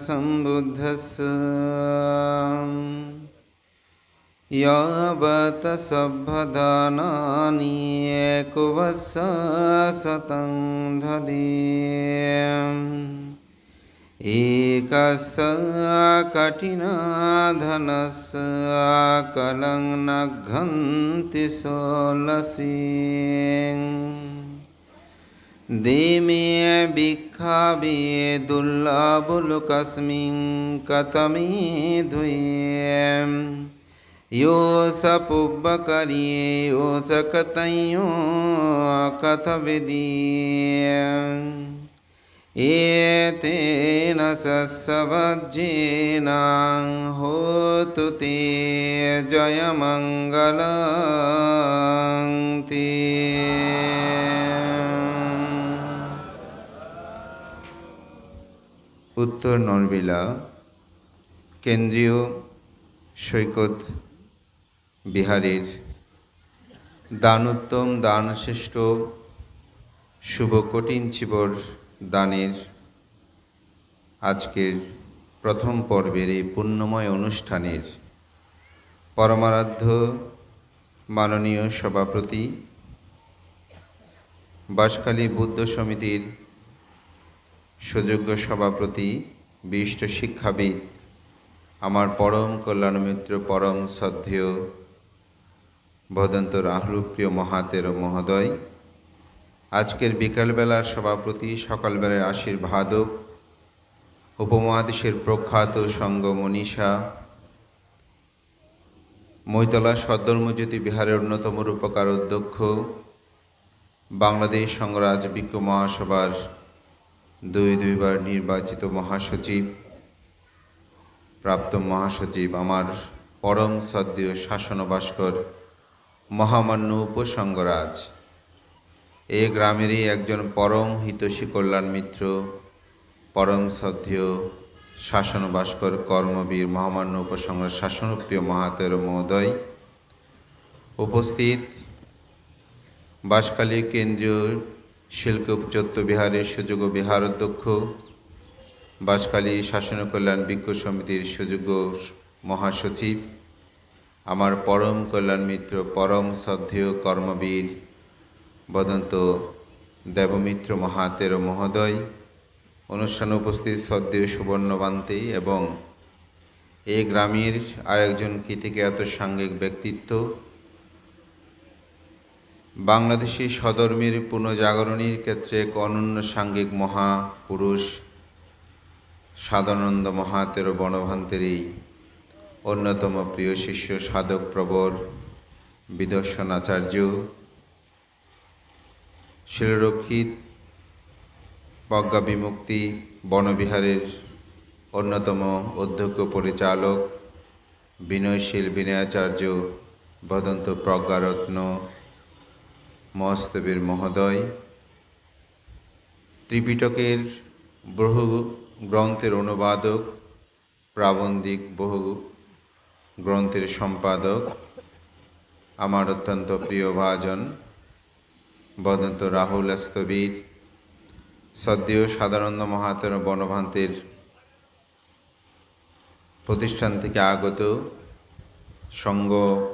सम्बुद्धस्य यावत् सभ्यदानानि एकवत्सरशतं दधेयम् एकस्य कठिनधनस्य कलं न घन्ति षोलशीं देमे भिक्षावे दुर्लभलोकस्मिन् कथमे द्वयम् यो स पुब्बकर्ये यो स कतयो कथविदीयम् एतेन सस्वज्येन होतु ते जयमङ्गलं ते। উত্তর নরবিলা কেন্দ্রীয় সৈকত বিহারের দানোত্তম দানশ্রেষ্ঠ শুভ কঠিন চিবর দানের আজকের প্রথম পর্বের এই পুণ্যময় অনুষ্ঠানের পরমারাধ্য মাননীয় সভাপতি বাঁশখালী বুদ্ধ সমিতির সুযোগ্য সভাপতি বিশিষ্ট শিক্ষাবিদ আমার পরম কল্যাণমিত্র পরম শ্রদ্ধেয় ভদন্ত রাহুলপ্রিয় মহাতের মহোদয়, আজকের বিকালবেলার সভাপতি, সকালবেলার আশীর্বাদক, উপমহাদেশের প্রখ্যাত সঙ্গ মনীষা, মৈতলা সদ্ধর্মজ্যোতি বিহারের অন্যতম রূপকার অধ্যক্ষ, বাংলাদেশ সংঘরাজ বিজ্ঞ মহাসভার দুইবার নির্বাচিত মহাসচিব, প্রাপ্ত মহাসচিব, আমার পরম শ্রদ্ধেয় শাসন ভাস্কর মহামান্য উপসংঘরাজ, এ গ্রামেরই একজন পরম হিতৈষী কল্যাণ মিত্র, পরম শ্রদ্ধেয় শাসন ভাস্কর কর্মবীর মহামান্য উপসংঘরাজ শাসনপ্রিয় মহাতের মহোদয়, উপস্থিত বাঁশখালী কেন্দ্রীয় শিল্প চত্বর বিহারের সুযোগ্য বিহার অধ্যক্ষ, বাঁশখালী শাসন কল্যাণ বিজ্ঞ সমিতির সুযোগ্য মহাসচিব, আমার পরম কল্যাণ মিত্র পরম শ্রদ্ধেয় কর্মবীর বদন্ত দেবমিত্র মহাতের মহোদয়, অনুষ্ঠানে উপস্থিত শ্রদ্ধেয় সুবর্ণবান্তি এবং এই গ্রামের আরেকজন কৃতিকাত সাংঘিক ব্যক্তিত্ব, বাংলাদেশি স্বধর্মের পুনঃজাগরণের ক্ষেত্রে এক অনন্য সাংঘিক মহাপুরুষ সাদানন্দ মহাতের বনভান্তের এই অন্যতম প্রিয় শিষ্য সাধক প্রবর বিদর্শন আচার্য, শিলরক্ষিত প্রজ্ঞা বিমুক্তি বনবিহারের অন্যতম অধ্যক্ষ পরিচালক বিনয়শীল বিনয়াচার্য ভদন্ত প্রজ্ঞারত্ন মহস্তবীর মহোদয়, ত্রিপিটকের বহু গ্রন্থের অনুবাদক, প্রাবন্ধিক বহু গ্রন্থের সম্পাদক, আমার অত্যন্ত প্রিয় ভাজন বদন্ত রাহুল স্থবির, শ্রদ্ধেয় সাদানন্দ মহাতের বনভান্তের প্রতিষ্ঠান থেকে আগত সঙ্গপাল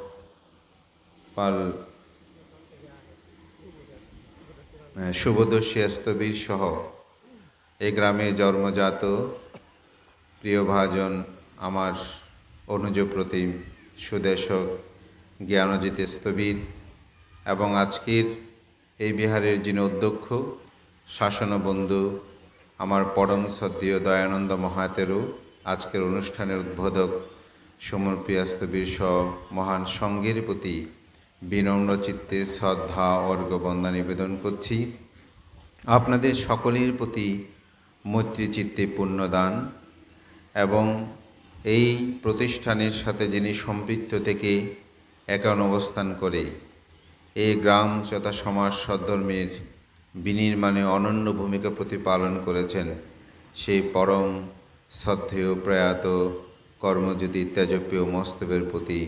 শুভদর্শী স্থবির সহ এই গ্রামে জন্মজাত প্রিয়ভাজন আমার অনুজ প্রতিম সুদেশক জ্ঞানজিৎ স্থবির এবং আজকের এই বিহারের যিনি অধ্যক্ষ শাসনবন্ধু আমার পরম শ্রদ্ধেয় দয়ানন্দ মহাতেরও আজকের অনুষ্ঠানের উদ্বোধক সমরপ্রিয়া স্থবির সহ মহান সঙ্গের প্রতি বিনম্র চিত্তে শ্রদ্ধা অর্ঘ্যবন্দনা নিবেদন করছি। আপনাদের সকলের প্রতি মৈত্রী চিত্তে পুণ্যদান এবং এই প্রতিষ্ঠানের সাথে যিনি সম্পৃক্ত থেকে একান অবস্থান করে এই গ্রাম তথা সমাজ সদ্ধর্মের বিনির্মাণে অনন্য ভূমিকা প্রতিপালন করেছেন সেই পরম শ্রদ্ধেয় প্রয়াত কর্মজ্যোতি তেজপ্রিয় মস্তবের প্রতি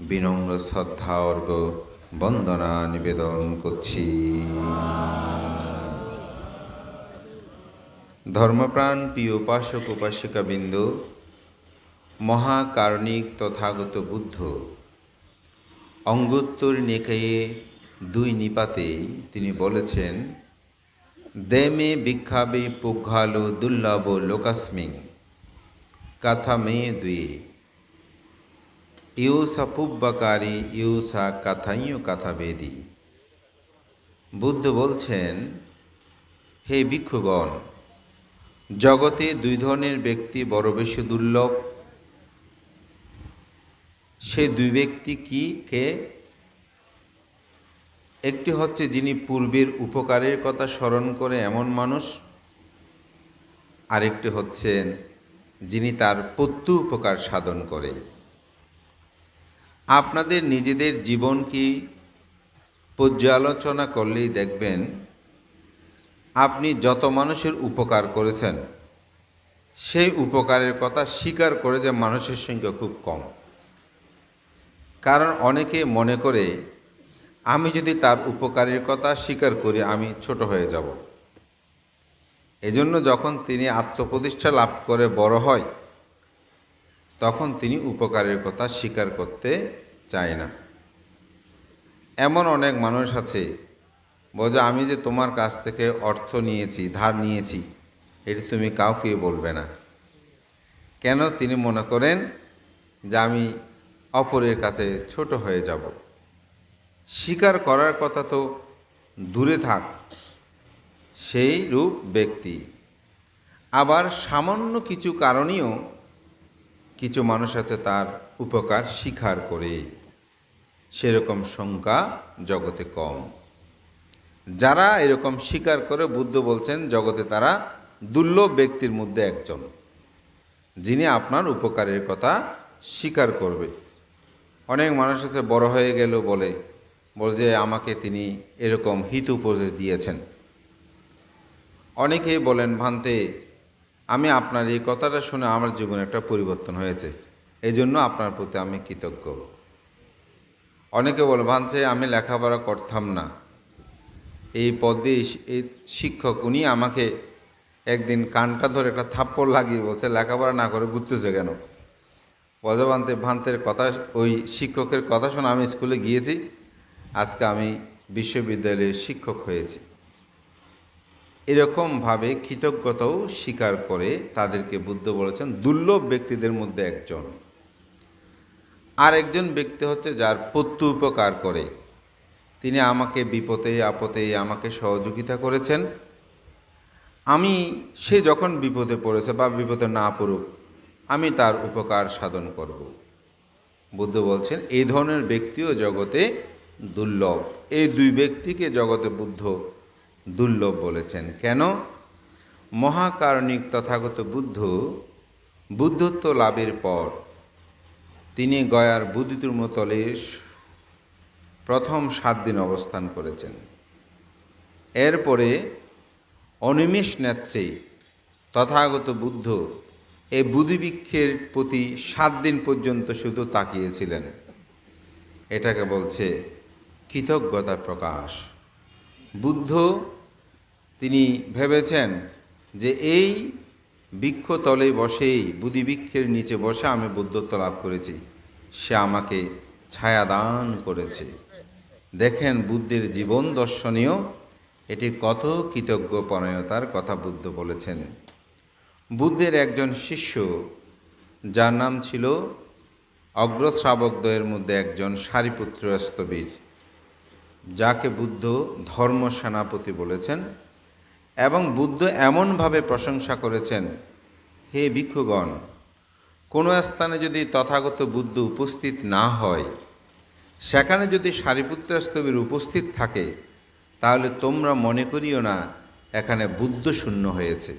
বিনম্র শ্রদ্ধা অর্ঘ্য বন্দনা নিবেদন করছি। ধর্মপ্রাণ প্রিয় উপাসক উপাসিকাবৃন্দ, মহাকারণিক তথাগত বুদ্ধ অঙ্গুত্তর নিকায়ে 2 নিপাতে তিনি বলেছেন, দেমে ভিক্ষাবে পুঘ্ঘালো দুর্লভ লোকাস্মিং কথা মে দুয়ে ইউ সপুব্বাকারী ইউ সা কথাইয় কথাবেদী। বুদ্ধ বলছেন, হে ভিক্ষুগণ, জগতে 2 ধরনের ব্যক্তি বড় বেশি দুর্লভ। সেই 2 ব্যক্তি কি কে? একটি হচ্ছে যিনি পূর্বের উপকারের কথা স্মরণ করে এমন মানুষ, আরেকটি হচ্ছেন যিনি তার প্রত্যুপকার সাধন করে। আপনাদের নিজেদের জীবন কি পর্যালোচনা করলেই দেখবেন, আপনি যত মানুষের উপকার করেছেন সেই উপকারের কথা স্বীকার করে যে মানুষের সংখ্যা খুব কম। কারণ অনেকে মনে করে, আমি যদি তার উপকারের কথা স্বীকার করি আমি ছোট হয়ে যাব। এজন্য যখন তিনি আত্মপ্রতিষ্ঠা লাভ করে বড় হয়, তখন তিনি উপকারের কথা স্বীকার করতে চায় না। এমন অনেক মানুষ আছে বলে, আমি যে তোমার কাছ থেকে অর্থ নিয়েছি, ধার নিয়েছি, এটি তুমি কাউকে বলবে না। কেন? তিনি মনে করেন যে আমি অপরের কাছে ছোট হয়ে যাব। স্বীকার করার কথা তো দূরে থাক সেই রূপ ব্যক্তি। আবার সামান্য কিছু কারণেও কিছু মানুষ আছে তার উপকার স্বীকার করে, সেরকম সংখ্যা জগতে কম। যারা এরকম স্বীকার করে, বুদ্ধ বলছেন জগতে তারা দুর্লভ ব্যক্তির মধ্যে একজন, যিনি আপনার উপকারের কথা স্বীকার করবে। অনেক মানুষ আছে বড় হয়ে গেল বলে যে আমাকে তিনি এরকম হিত উপদেশ দিয়েছেন। অনেকেই বলেন, ভান্তে আমি আপনার এই কথাটা শুনে আমার জীবনে একটা পরিবর্তন হয়েছে, এই জন্য আপনার প্রতি আমি কৃতজ্ঞ। অনেকে বলে, ভান্তে আমি লেখাপড়া করতাম না, এই পদে এই শিক্ষক উনি আমাকে একদিন কানটা ধরে একটা থাপ্পড় লাগিয়ে বলছে, লেখাপড়া না করে ঘুরতেছে কেন? ভান্তের কথা, ওই শিক্ষকের কথা শুনে আমি স্কুলে গিয়েছি, আজকে আমি বিশ্ববিদ্যালয়ের শিক্ষক হয়েছি। এরকমভাবে কৃতজ্ঞতাও স্বীকার করে তাদেরকে বুদ্ধ বলেছেন দুর্লভ ব্যক্তিদের মধ্যে একজন। আর একজন ব্যক্তি হচ্ছে যার প্রত্যুপকার করে। তিনি আমাকে বিপদে আপদে আমাকে সহযোগিতা করেছেন, সে যখন বিপদে পড়েছে বা বিপদে না পড়ুক, আমি তার উপকার সাধন করব। বুদ্ধ বলছেন এই ধরনের ব্যক্তিও জগতে দুর্লভ। এই 2 ব্যক্তিকে জগতে বুদ্ধ দুর্লভ বলেছেন। কেন? মহাকারণিক তথাগত বুদ্ধ বুদ্ধত্ব লাভের পর তিনি গয়ার বোধিধর্মতলে প্রথম 7 দিন অবস্থান করেছেন। এরপরে অনিমেষ নেত্রে তথাগত বুদ্ধ এই বুদ্ধিবৃক্ষের প্রতি 7 দিন পর্যন্ত শুধু তাকিয়েছিলেন। এটাকে বলছে কৃতজ্ঞতা প্রকাশ। বুদ্ধ তিনি ভেবেছেন যে এই বৃক্ষতলে বসেই, বুদ্ধিবৃক্ষের নিচে বসে আমি বুদ্ধত্ব লাভ করেছি, সে আমাকে ছায়া দান করেছে। দেখেন বুদ্ধের জীবন দর্শনীয়, এটি কত কৃতজ্ঞপরায়ণতার কথা বুদ্ধ বলেছেন। বুদ্ধের একজন শিষ্য, যার নাম ছিল অগ্রশ্রাবকদ্বয়ের মধ্যে একজন সারিপুত্র স্থবির, যাকে বুদ্ধ ধর্ম সেনাপতি বলেছেন, এবং বুদ্ধ এমনভাবে প্রশংসা করেছেন, হে ভিক্ষুগণ, কোনো স্থানে যদি তথাগত বুদ্ধ উপস্থিত না হয়, সেখানে যদি সারিপুত্র স্থবির উপস্থিত থাকে, তাহলে তোমরা মনে করিও না এখানে বুদ্ধ শূন্য হয়েছে।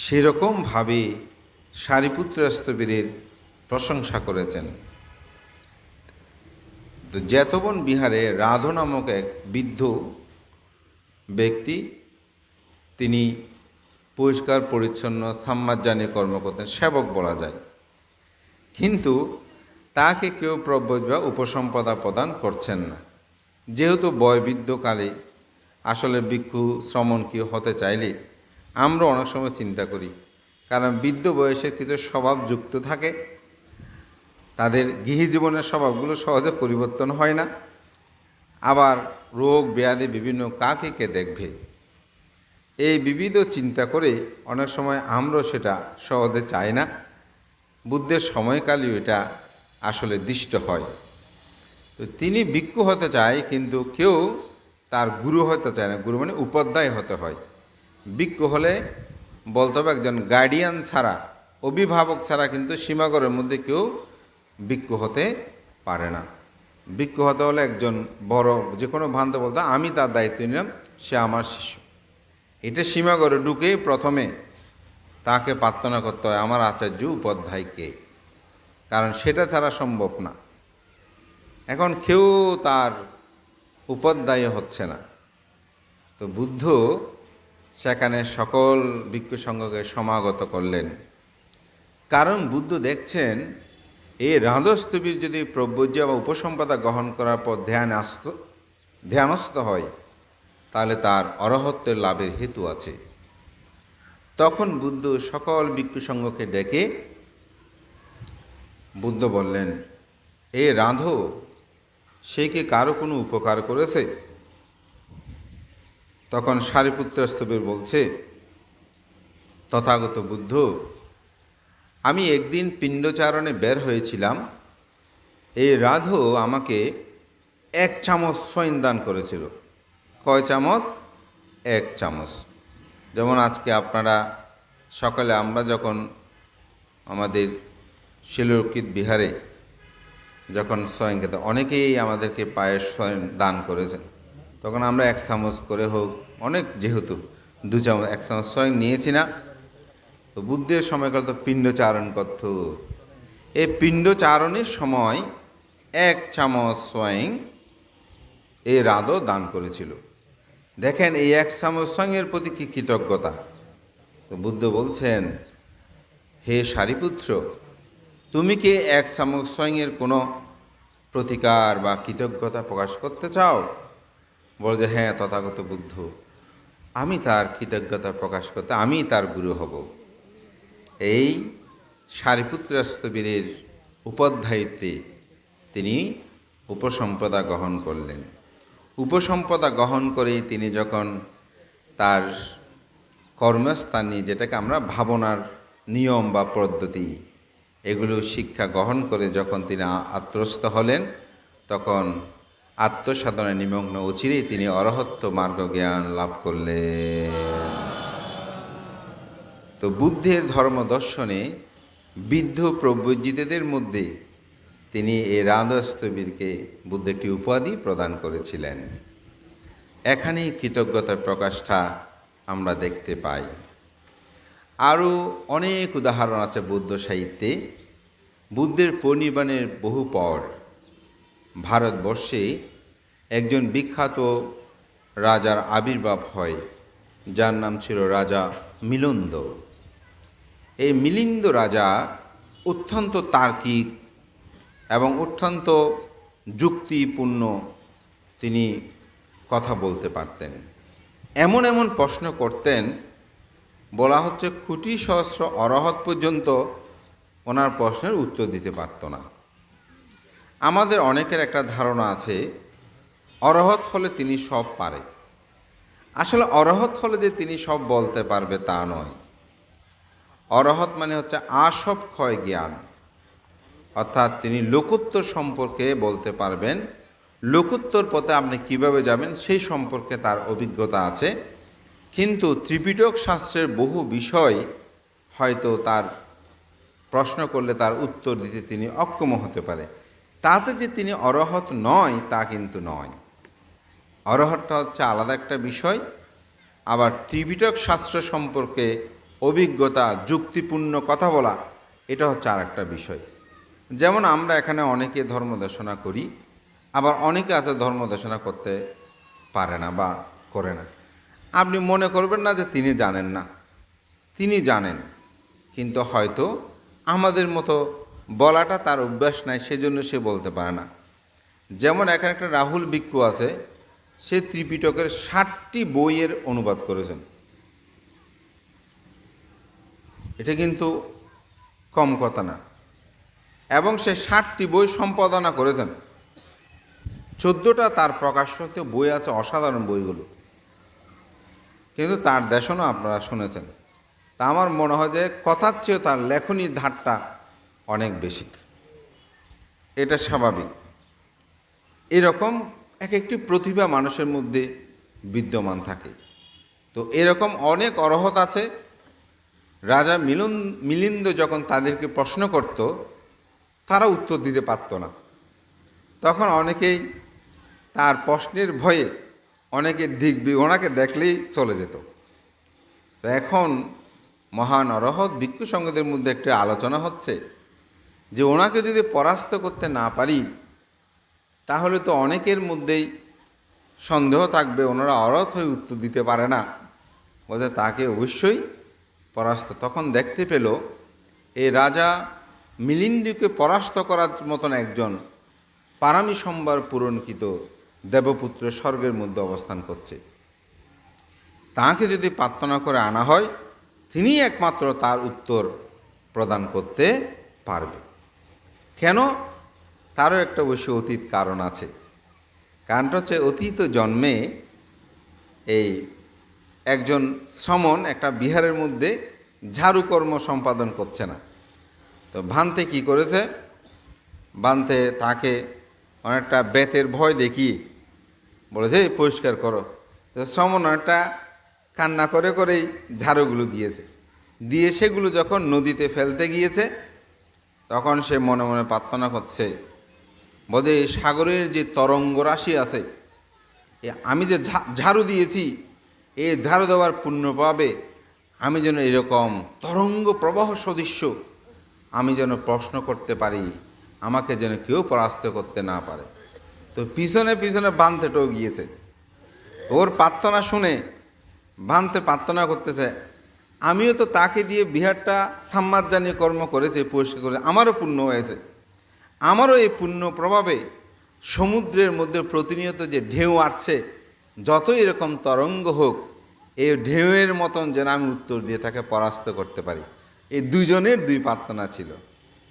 সেরকমভাবে সারিপুত্র স্থবিরের প্রশংসা করেছেন। তো জেতবন বিহারে রাধ নামক এক বৃদ্ধ ব্যক্তি, তিনি পরিষ্কার পরিচ্ছন্ন সাম্মাজ্ঞানী কর্ম করতেন, সেবক বলা যায়। কিন্তু তাকে কেউ প্রব্রজ বা উপসম্পদা প্রদান করছেন না। যেহেতু বয়বৃদ্ধকালে আসলে ভিক্ষু শ্রমণ কি হতে চাইলে আমরা অনেক সময় চিন্তা করি, কারণ বৃদ্ধ বয়সের কিছু স্বভাব যুক্ত থাকে, তাদের গৃহী জীবনের স্বভাবগুলো সহজে পরিবর্তন হয় না। আবার রোগ ব্যাধি বিভিন্ন কাকে কে দেখবে, এই বিবিধ চিন্তা করে অনেক সময় আমরা সেটা সহজে চাই না। বুদ্ধের সময়কালেও এটা আসলে দৃষ্ট হয়। তো তিনি ভিক্ষু হতে চায়, কিন্তু কেউ তার গুরু হতে চায় না। গুরু মানে উপাধ্যায় হতে হয়। ভিক্ষু হলে বলতে হবে একজন গার্ডিয়ান ছাড়া, অভিভাবক ছাড়া কিন্তু সীমাগরের মধ্যে কেউ ভিক্ষু হতে পারে না। ভিক্ষু হতে হলে একজন বড়, যে কোনো ভান্তে বলতে আমি তার দায়িত্ব নিলাম, সে আমার শিষ্য। এটা সীমাগরে ঢুকেই প্রথমে তাকে প্রার্থনা করতে হয় আমার আচার্য উপাধ্যায়কে, কারণ সেটা ছাড়া সম্ভব না। এখন কেউ তার উপাধ্যায় হচ্ছে না। তো বুদ্ধ সেখানে সকল ভিক্ষু সংঘকে সমাগত করলেন, কারণ বুদ্ধ দেখছেন এই রাধস্তবীর যদি প্রব্রজ্য বা উপসম্পদা গ্রহণ করার পর ধ্যানস্থ হয়, তাহলে তার অরহত্বের লাভের হেতু আছে। তখন বুদ্ধ সকল ভিক্ষু সংঘকে ডেকে বুদ্ধ বললেন, এ রাধো, সে কি কারো কোনো উপকার করেছে? তখন সারিপুত্র স্তবীর বলছে, তথাগত বুদ্ধ, আমি একদিন পিণ্ডচারণে বের হয়েছিলাম, এই রাধো আমাকে 1 চামচ সৈন দান করেছিল। কয় চামচ? 1 চামচ। যেমন আজকে আপনারা সকালে আমরা যখন আমাদের শিলরক্ষিত বিহারে যখন সয়ন খেতে অনেকেই আমাদেরকে পায়েস সয়ন দান করেছেন, তখন আমরা 1 চামচ করে হোক, অনেক যেহেতু 2 চামচ 1 চামচ সয়ন নিয়েছি না। তো বুদ্ধের সময়কাল তো পিণ্ডচারণ করত, এই পিণ্ডচারণের সময় 1 চামচ সয়ন এই রাধো দান করেছিল। দেখেন এই 1 চামচ সয়নের প্রতি কি কৃতজ্ঞতা। তো বুদ্ধ বলছেন, হে সারিপুত্র, তুমি কি 1 চামচ সয়নের কোনো প্রতিকার বা কৃতজ্ঞতা প্রকাশ করতে চাও? বল যে হ্যাঁ তথাগত বুদ্ধ, আমি তার কৃতজ্ঞতা প্রকাশ করতে, আমি তার গুরু হব। এই সারিপুত্রস্তবীরের উপাধ্যায়িত্বে তিনি উপসম্পদা গ্রহণ করলেন। উপসম্পদা গ্রহণ করেই তিনি যখন তার কর্মস্থানে, যেটাকে আমরা ভাবনার নিয়ম বা পদ্ধতি, এগুলো শিক্ষা গ্রহণ করে যখন তিনি আত্মস্থ হলেন, তখন আত্মসাধনায় নিমগ্ন অচিরেই তিনি অরহত্ব মার্গ জ্ঞান লাভ করলেন। তো বুদ্ধের ধর্ম দর্শনে বৃদ্ধ প্রব্রজিতদের মধ্যে তিনি এই রাধস্তবীরকে বুদ্ধ একটি উপাধি প্রদান করেছিলেন। এখানেই কৃতজ্ঞতার প্রকাশটা আমরা দেখতে পাই। আরও অনেক উদাহরণ আছে বৌদ্ধ সাহিত্যে। বুদ্ধের পরিনির্বাণের বহু পর ভারতবর্ষে একজন বিখ্যাত রাজার আবির্ভাব হয়, যার নাম ছিল রাজা মিলিন্দ। এই মিলিন্দ রাজা অত্যন্ত তার্কিক এবং অত্যন্ত যুক্তিপূর্ণ তিনি কথা বলতে পারতেন। এমন এমন প্রশ্ন করতেন, বলা হচ্ছে কোটি সহস্র অরহৎ পর্যন্ত ওনার প্রশ্নের উত্তর দিতে পারত না। আমাদের অনেকের একটা ধারণা আছে অরহৎ হলে তিনি সব পারে। আসলে অরহৎ হলে যে তিনি সব বলতে পারবে তা নয়। অরহৎ মানে হচ্ছে আসব ক্ষয় জ্ঞান, অর্থাৎ তিনি লোকোত্তর সম্পর্কে বলতে পারবেন। লোকোত্তর পথে আপনি কিভাবে যাবেন সেই সম্পর্কে তার অভিজ্ঞতা আছে, কিন্তু ত্রিপিটক শাস্ত্রের বহু বিষয় হয়তো তার প্রশ্ন করলে তার উত্তর দিতে তিনি অক্ষম হতে পারে। তাতে যে তিনি অরহৎ নয় তা কিন্তু নয়। অরহৎটা হচ্ছে আলাদা একটা বিষয়, আবার ত্রিপিটক শাস্ত্র সম্পর্কে অভিজ্ঞতা, যুক্তিপূর্ণ কথা বলা, এটা হচ্ছে আর একটা বিষয়। যেমন আমরা এখানে অনেকে ধর্ম দেশনা করি, আবার অনেকে আছে ধর্ম দেশনা করতে পারে না বা করে না। আপনি মনে করবেন না যে তিনি জানেন না, তিনি জানেন, কিন্তু হয়তো আমাদের মতো বলাটা তার অভ্যাস নাই, সেজন্য সে বলতে পারে না। যেমন এখানে একটা রাহুল ভিক্ষু আছে, সে ত্রিপিটকের 60টি বইয়ের অনুবাদ করেছেন। এটা কিন্তু কম কথা না। এবং সে 60টি বই সম্পাদনা করেছেন। 14টা তার প্রকাশিত বই আছে, অসাধারণ বইগুলো, কিন্তু তার দেশনও আপনারা শুনেছেন। তা আমার মনে হয় যে কথার চেয়েও তার লেখনীর ধারটা অনেক বেশি। এটা স্বাভাবিক। এরকম এক একটি প্রতিভা মানুষের মধ্যে বিদ্যমান থাকে। তো এরকম অনেক অর্হত আছে। রাজা মিলিন্দ যখন তাদেরকে প্রশ্ন করত, তারা উত্তর দিতে পারত না। তখন অনেকেই তার প্রশ্নের ভয়ে অনেকে ওনাকে দেখলেই চলে যেত। তো এখন মহান অরহত ভিক্ষু সংঘদের মধ্যে একটি আলোচনা হচ্ছে যে ওনাকে যদি পরাস্ত করতে না পারি, তাহলে তো অনেকের মধ্যেই সন্দেহ থাকবে, ওনারা অরহত হয়ে উত্তর দিতে পারে না, বলতে তাকে অবশ্যই পরাস্ত। তখন দেখতে পেল এই রাজা মিলিন্দুকে পরাস্ত করার মতন একজন পারামি সম্ভার পূরণকৃত দেবপুত্র স্বর্গের মধ্যে অবস্থান করছে। তাকে যদি প্রার্থনা করে আনা হয়, তিনি একমাত্র তার উত্তর প্রদান করতে পারবে। কেন? তারও একটা অবশ্যই অতীত কারণ আছে। কারণটা হচ্ছে অতীত জন্মে এই একজন শ্রমণ একটা বিহারের মধ্যে ঝাড়ু কর্ম সম্পাদন করছে না। তো ভান্তে কি করেছে, ভান্তে তাকে অনেকটা বেতের ভয় দেখিয়ে বলেছে পরিষ্কার করো। তো শ্রমণ একটা কান্না করে করেই ঝাড়ুগুলো দিয়েছে। দিয়ে সেগুলো যখন নদীতে ফেলতে গিয়েছে, তখন সে মনে মনে প্রার্থনা করছে, বলে সাগরের যে তরঙ্গ রাশি আছে, আমি যে ঝাড়ু দিয়েছি, এই ঝাড়ু দেওয়ার পুণ্য পাবে আমি যেন এরকম তরঙ্গ প্রবাহ সদৃশ্য আমি যেন প্রশ্ন করতে পারি, আমাকে যেন কেউ পরাস্ত করতে না পারে। তো পিছনে পিছনে বান্তেটাও গিয়েছে। ওর প্রার্থনা শুনে বান্তে প্রার্থনা করতেছে, আমিও তো তাকে দিয়ে বিহারটা সাম্মাদ জানিয়ে কর্ম করেছি, পরিষ্কার করে, আমারও পুণ্য হয়েছে। আমারও এই পুণ্য প্রভাবে সমুদ্রের মধ্যে প্রতিনিয়ত যে ঢেউ আসছে, যত এরকম তরঙ্গ হোক, এই ঢেউয়ের মতন যেন আমি উত্তর দিয়ে তাকে পরাস্ত করতে পারি। এই দুজনের দুই প্রার্থনা ছিল।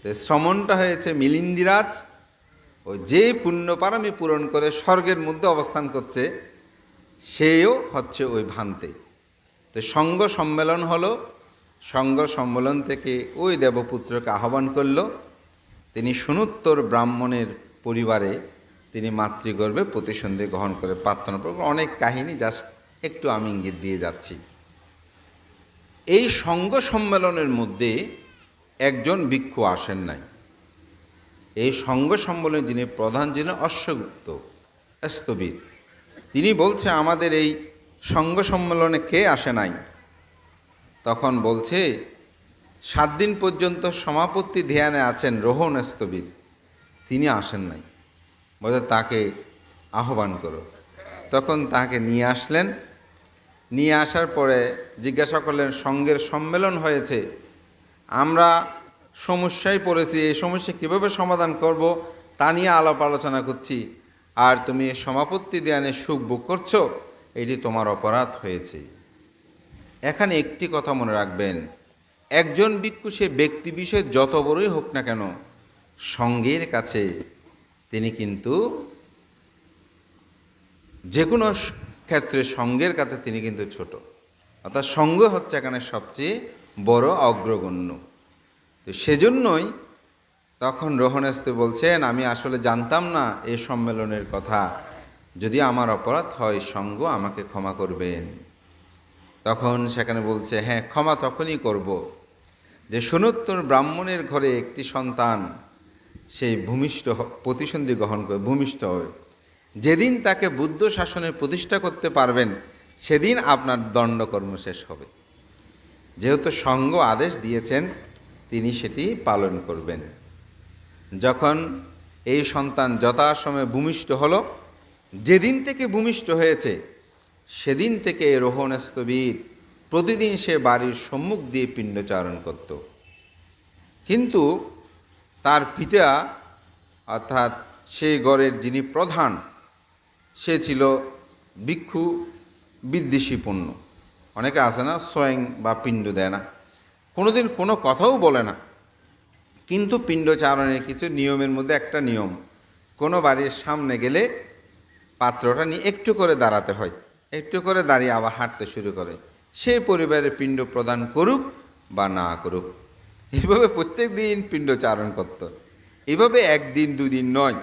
তো শ্রমণটা হয়েছে মিলিন্দিরাজ, ওই যে পুণ্যপারমী পূরণ করে স্বর্গের মধ্যে অবস্থান করছে, সেও হচ্ছে ওই ভান্তে। তো সঙ্গ সম্মেলন হলো। সঙ্গ সম্মেলন থেকে ওই দেবপুত্রকে আহ্বান করল। তিনি সুনুত্তর ব্রাহ্মণের পরিবারে তিনি মাতৃগর্ভে প্রতিসন্ধি গ্রহণ করে প্রার্থনা করবেন। অনেক কাহিনী, জাস্ট একটু আমি ইঙ্গিত দিয়ে যাচ্ছি। এই সঙ্গ সম্মেলনের মধ্যে একজন ভিক্ষু আসেন নাই। এই সঙ্গ সম্মেলনে যিনি প্রধান ছিলেন অশ্বগুপ্ত স্থবির। তিনি বলছে, আমাদের এই সঙ্গ সম্মেলনে কে আসে নাই? তখন বলছে, 7 দিন পর্যন্ত সমাপত্তি ধ্যানে আছেন রোহণ স্থবির, তিনি আসেন নাই। বলছে তাকে আহ্বান করো। তখন তাকে নিয়ে আসলেন। নিয়ে আসার পরে জিজ্ঞাসা করলেন, সঙ্গের সম্মেলন হয়েছে, আমরা সমস্যায় পড়েছি, এই সমস্যা কীভাবে সমাধান করব তা নিয়ে আলাপ আলোচনা করছি, আর তুমি সমাপত্তি ধ্যানে সুখ ভোগ করছো, এটি তোমার অপরাধ হয়েছে। এখানে একটি কথা মনে রাখবেন, একজন ভিক্ষু সে ব্যক্তি বিষয় যত বড়ই হোক না কেন, সঙ্গের কাছে তিনি কিন্তু যে কোনো ক্ষেত্রে সঙ্গের কাছে তিনি কিন্তু ছোট। অর্থাৎ সঙ্গ হচ্ছে এখানে সবচেয়ে বড় অগ্রগণ্য। তো সেজন্যই তখন রোহণস্থ বলছেন, আমি আসলে জানতাম না এই সম্মেলনের কথা, যদি আমার অপরাধ হয় সঙ্গ আমাকে ক্ষমা করবেন। তখন সেখানে বলছে, হ্যাঁ ক্ষমা তখনই করব যে সুনোত্তর ব্রাহ্মণের ঘরে একটি সন্তান সেই প্রতিসন্ধি গ্রহণ করে ভূমিষ্ঠ হবে। যেদিন তাকে বুদ্ধ শাসনের প্রতিষ্ঠা করতে পারবেন, সেদিন আপনার দণ্ডকর্ম শেষ হবে। যেহেতু সঙ্গ আদেশ দিয়েছেন, তিনি সেটি পালন করবেন। যখন এই সন্তান যথাসময়ে ভূমিষ্ঠ হলো, যেদিন থেকে ভূমিষ্ঠ হয়েছে সেদিন থেকে রোহণ স্থবির প্রতিদিন সে বাড়ির সম্মুখ দিয়ে পিণ্ডচারণ করত। কিন্তু তার পিতা অর্থাৎ সেই ঘরের যিনি প্রধান, সে ছিল ভিক্ষু বিদ্বেষীপূর্ণ। অনেকে আছে না, স্বয়ং বা পিণ্ড দেয় না, কোনোদিন কোনো কথাও বলে না, কিন্তু পিণ্ডচারণের কিছু নিয়মের মধ্যে একটা নিয়ম, কোনো বাড়ির সামনে গেলে পাত্রটা নিয়ে একটু করে দাঁড়াতে হয়, একটু করে দাঁড়িয়ে আবার হাঁটতে শুরু করে, সে পরিবারের পিণ্ড প্রদান করুক বা না করুক। এইভাবে প্রত্যেক দিন পিণ্ডচারণ করত। এইভাবে একদিন দুদিন নয়,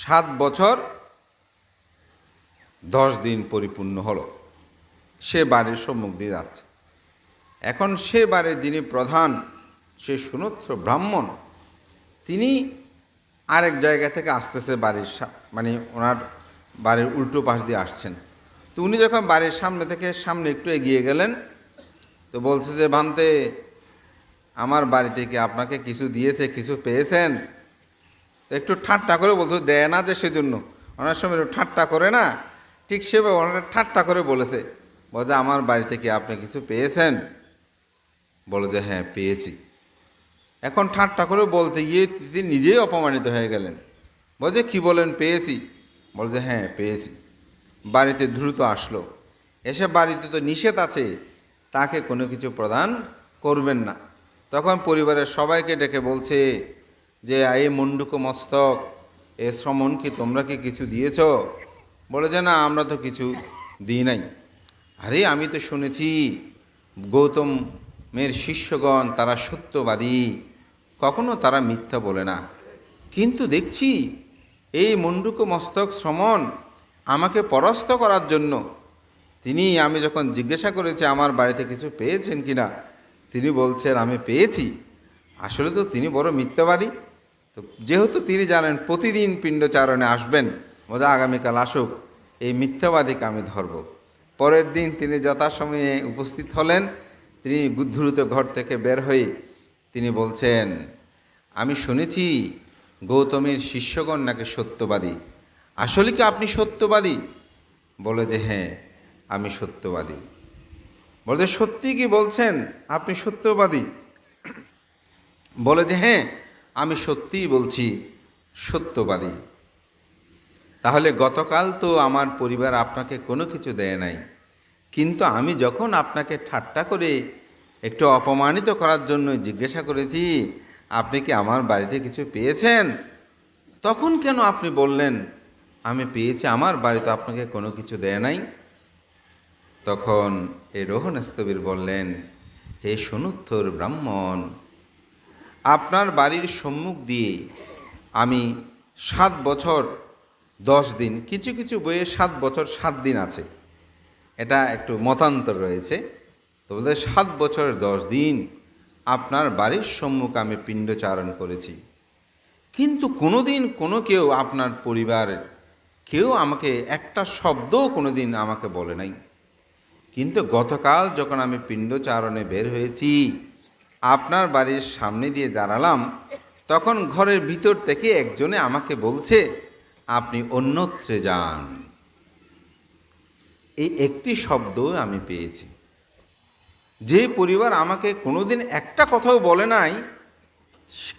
7 বছর 10 দিন পরিপূর্ণ হলো। সে বাড়ির সম্মুখ দিয়ে যাচ্ছে। এখন সে বাড়ির যিনি প্রধান, সে সুনত্র ব্রাহ্মণ, তিনি আরেক জায়গা থেকে আসতেছে, বাড়ির মানে ওনার বাড়ির উল্টো পাশ দিয়ে আসছেন। তো উনি যখন বাড়ির সামনে থেকে সামনে একটু এগিয়ে গেলেন, তো বলছে যে, ভান্তে, আমার বাড়ি থেকে আপনাকে কিছু দিয়েছে, কিছু পেয়েছেন? তো একটু ঠাট্টা করে বলতো, দেয় না যে সেজন্য, অনেক সময় একটু ঠাট্টা করে না, ঠিক সেভাবে ওনারা ঠাট্টা করে বলেছে, বলছে আমার বাড়ি থেকে আপনি কিছু পেয়েছেন? বলে যে হ্যাঁ পেয়েছি। এখন ঠাট্টা করে বলতে গিয়ে তিনি নিজেই অপমানিত হয়ে গেলেন। বলছে কি বলেন পেয়েছি? বলে যে হ্যাঁ পেয়েছি। বাড়িতে দ্রুত আসলো, এসে বাড়িতে তো নিষেধ আছে, তাকে কোনো কিছু প্রদান করবেন না। তখন পরিবারের সবাইকে ডেকে বলছে যে, এ মুন্ডুক মস্তক, এ শ্রমণ, কি তোমরা কি কিছু দিয়েছ? বলে যে না, আমরা তো কিছু দিই নাই। আরে আমি তো শুনেছি গৌতমের শিষ্যগণ তারা সত্যবাদী, কখনো তারা মিথ্যা বলে না, কিন্তু দেখছি এই মুন্ডুক মস্তক শ্রমণ আমাকে পরাস্ত করার জন্য আমি যখন জিজ্ঞাসা করেছি আমার বাড়িতে কিছু পেয়েছেন কিনা, তিনি বলছেন আমি পেয়েছি। আসলে তো তিনি বড় মিথ্যাবাদী। তো যেহেতু তিনি জানেন প্রতিদিন পিণ্ডচারণে আসবেন, মজা আগামীকাল আসুক, এই মিথ্যাবাদীকে আমি ধরব। পরের দিন তিনি যথাসময়ে উপস্থিত হলেন। তিনি দ্রুত ঘর থেকে বের হয়ে তিনি বলছেন, আমি শুনেছি গৌতমের শিষ্যগণ নাকি সত্যবাদী, আসলে কি আপনি সত্যবাদী? বলে যে হ্যাঁ আমি সত্যবাদী। বলে সত্যি কি বলছেন আপনি সত্যবাদী? বলে যে হ্যাঁ আমি সত্যিই বলছি, সত্যবাদী। তাহলে গতকাল তো আমার পরিবার আপনাকে কোনো কিছু দেয় নাই, কিন্তু আমি যখন আপনাকে ঠাট্টা করে একটু অপমানিত করার জন্য জিজ্ঞাসা করেছি আপনি কি আমার বাড়িতে কিছু পেয়েছেন, তখন কেন আপনি বললেন আমি পেয়েছি, আমার বাড়িতে আপনাকে কোনো কিছু দেয় নাই? তখন এই রোহণস্থবির বললেন, হে সুনুত্তর ব্রাহ্মণ, আপনার বাড়ির সম্মুখ দিয়ে আমি 7 বছর 10 দিন, কিছু কিছু বইয়ে 7 বছর 7 দিন আছে, এটা একটু মতান্তর রয়েছে, তো বলতে 7 বছরের 10 দিন আপনার বাড়ির সম্মুখ আমি পিণ্ডচারণ করেছি, কিন্তু কোনো দিন কোনো কেউ, আপনার পরিবারের কেউ আমাকে একটা শব্দও কোনো দিন আমাকে বলে নাই। কিন্তু গতকাল যখন আমি পিণ্ডচারণে বের হয়েছি, আপনার বাড়ির সামনে দিয়ে দাঁড়ালাম, তখন ঘরের ভিতর থেকে একজনে আমাকে বলছে আপনি অন্যত্রে যান। এই একটি শব্দ আমি পেয়েছি। যে পরিবার আমাকে কোনোদিন একটা কথাও বলে নাই,